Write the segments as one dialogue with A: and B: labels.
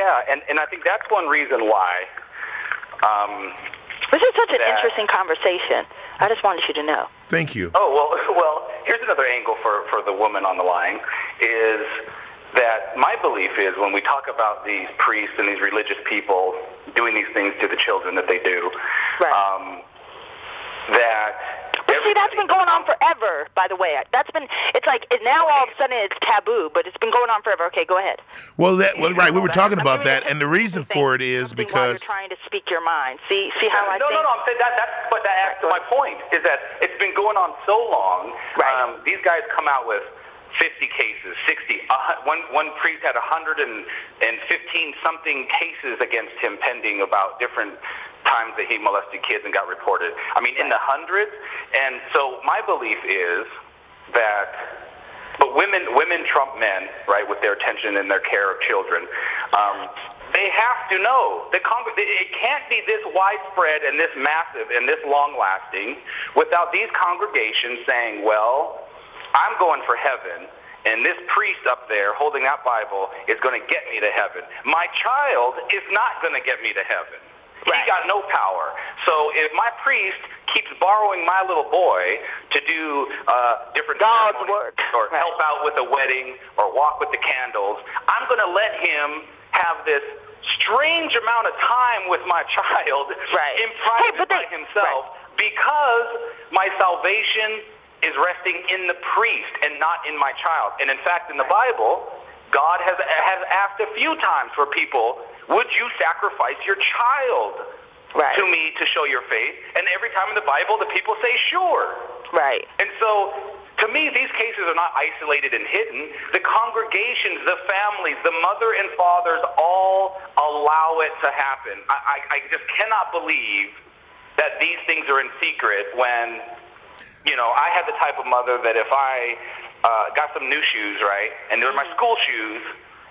A: Yeah, and I think that's one reason why.
B: This is such an interesting conversation. I just wanted you to know.
C: Thank you.
A: Oh, well, here's another angle for the woman on the line, is that my belief is when we talk about these priests and these religious people doing these things to the children that they do,
B: right.
A: But
B: see, that's been going on forever, by the way. It's like now all of a sudden it's taboo, but it's been going on forever. Okay, go ahead.
C: Well, right, we were talking about that, and the reason for it is because
B: while you're trying to speak your mind. See how I think?
A: No, I'm saying that adds to my point, is that it's been going on so long.
B: Right.
A: These guys come out with 50 cases, 60. One priest had 115 something cases against him pending about different times that he molested kids and got reported. I mean, in the hundreds. And so my belief is that, but women trump men, right, with their attention and their care of children. They have to know that it can't be this widespread and this massive and this long-lasting without these congregations saying, well, I'm going for heaven, and this priest up there holding that Bible is going to get me to heaven. My child is not going to get me to heaven. Right. He got no power. So if my priest keeps borrowing my little boy to do different
B: God's work,
A: or help out with a wedding or walk with the candles, I'm going to let him have this strange amount of time with my child in private by himself because my salvation is resting in the priest and not in my child. And in fact, in the Bible, God has asked a few times for people, would you sacrifice your child to me to show your faith? And every time in the Bible, the people say, sure.
B: Right.
A: And so, to me, these cases are not isolated and hidden. The congregations, the families, the mother and fathers all allow it to happen. I just cannot believe that these things are in secret when, I had the type of mother that if I got some new shoes, right, and they were my school shoes,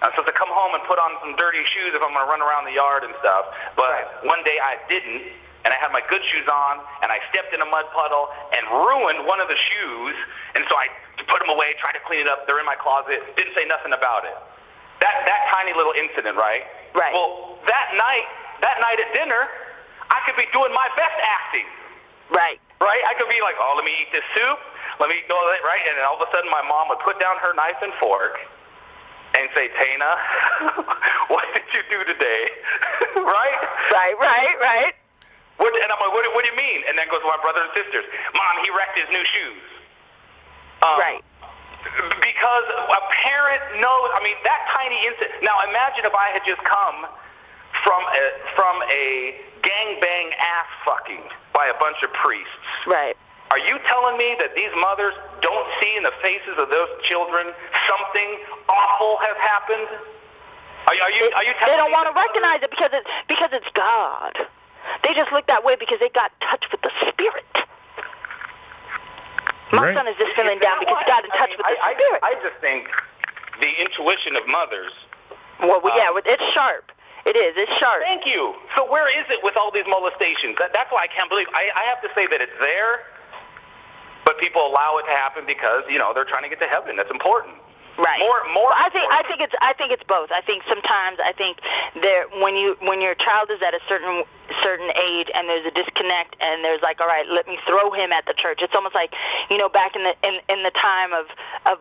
A: I'm supposed to come home and put on some dirty shoes if I'm going to run around the yard and stuff. But one day I didn't, and I had my good shoes on, and I stepped in a mud puddle and ruined one of the shoes. And so I put them away, tried to clean it up. They're in my closet. Didn't say nothing about it. That tiny little incident, right?
B: Right.
A: Well, that night at dinner, I could be doing my best acting.
B: Right.
A: Right? I could be like, oh, let me eat this soup. Let me go, right? And then all of a sudden my mom would put down her knife and fork and say, Tana, what did you do today? Right?
B: Right.
A: And I'm like, what do you mean? And then goes to my brothers and sisters. Mom, he wrecked his new shoes.
B: Right.
A: Because a parent knows, that tiny incident. Now imagine if I had just come from a gangbang ass fucking by a bunch of priests.
B: Right.
A: Are you telling me that these mothers don't see in the faces of those children something awful has happened? Are you telling me
B: they don't want to recognize it because it's God. They just look that way because they got in touch with the Spirit. My son is just feeling down because he got in touch with the Spirit.
A: I just think the intuition of mothers.
B: Well, it's sharp. It is. It's sharp.
A: Thank you. So where is it with all these molestations? That's why I can't believe. I have to say that it's there, but people allow it to happen because they're trying to get to heaven. That's important.
B: Right.
A: More.
B: I think it's both. I think sometimes when your child is at a certain age and there's a disconnect and there's like, all right, let me throw him at the church. It's almost like back in the time of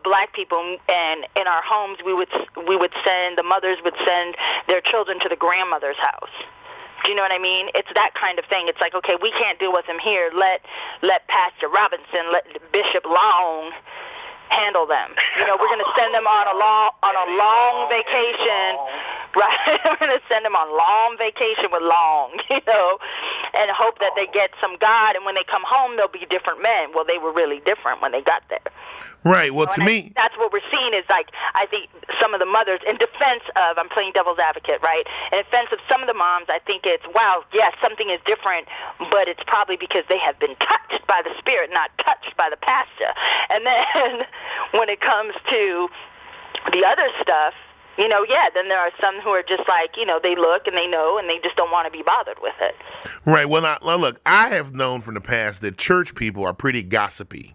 B: black people and in our homes the mothers would send their children to the grandmother's house. Do you know what I mean? It's that kind of thing. It's like, okay, we can't deal with him here. Let Pastor Robinson, let Bishop Long handle them. We're going to send them on a long vacation, right? We're going to send them on long vacation with Long, and hope that they get some God, and when they come home, they'll be different men. Well, they were really different when they got there.
C: Right. Well, to me,
B: that's what we're seeing is like, I think some of the mothers, in defense of, I'm playing devil's advocate, right? In defense of some of the moms, I think it's, wow, yes, something is different, but it's probably because they have been touched by the Spirit, not touched by the pastor. And then when it comes to the other stuff, then there are some who are just like, they look and they know and they just don't want to be bothered with it.
C: Right. Well, look, I have known from the past that church people are pretty gossipy.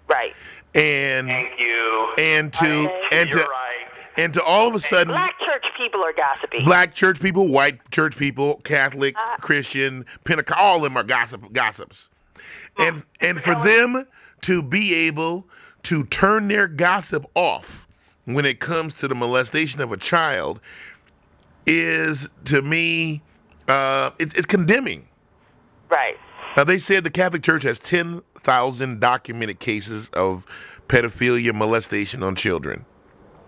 B: Right.
C: And
A: thank you.
C: And to
A: you're right.
C: And to all of a sudden,
B: black church people are gossipy.
C: Black church people, white church people, Catholic, Christian, Pentecost, all of them are gossips. And for them to be able to turn their gossip off when it comes to the molestation of a child is, to me, it's condemning.
B: Right.
C: They said the Catholic Church has 10,000 documented cases of pedophilia, molestation on children.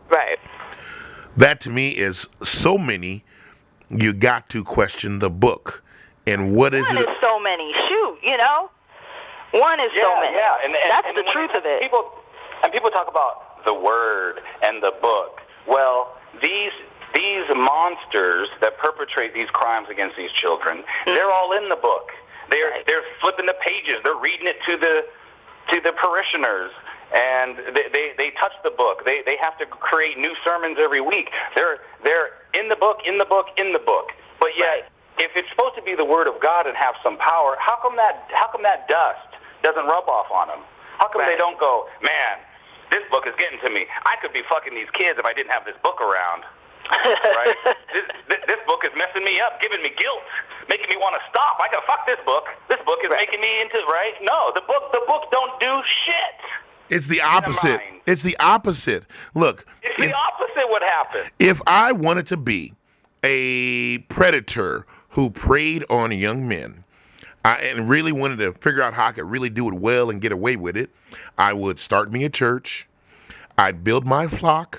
B: Right.
C: That, to me, is so many. You got to question the book. And what is it?
B: One is so many. Shoot, one is so many.
A: Yeah, and
B: that's the truth of it.
A: People talk about the Word and the book. Well, these monsters that perpetrate these crimes against these children, they're all in the book. They're flipping the pages. They're reading it to the parishioners, and they touch the book. They have to create new sermons every week. They're in the book. But yet, if it's supposed to be the Word of God and have some power, how come that dust doesn't rub off on them? How come they don't go, man, this book is getting to me. I could be fucking these kids if I didn't have this book around. Right? This book is messing me up, giving me guilt, making me want to stop. I gotta fuck this book. This book is making me into No, the book don't do shit.
C: It's the opposite. It's the opposite. Look,
A: it's the opposite what happened.
C: If I wanted to be a predator who preyed on young men, and really wanted to figure out how I could really do it well and get away with it, I would start me a church. I'd build my flock.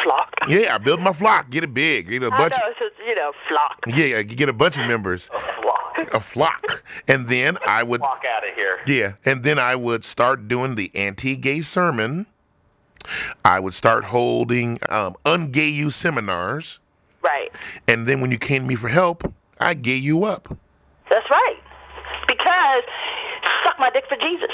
B: Flock.
C: Yeah, I build my flock. Get it big. Get a bunch.
B: Flock.
C: Yeah, you get a bunch of members. A flock. And then I would
A: walk out of here.
C: Yeah, and then I would start doing the anti-gay sermon. I would start holding un-gay you seminars.
B: Right.
C: And then when you came to me for help, I gay you up.
B: That's right. Because suck my dick for Jesus.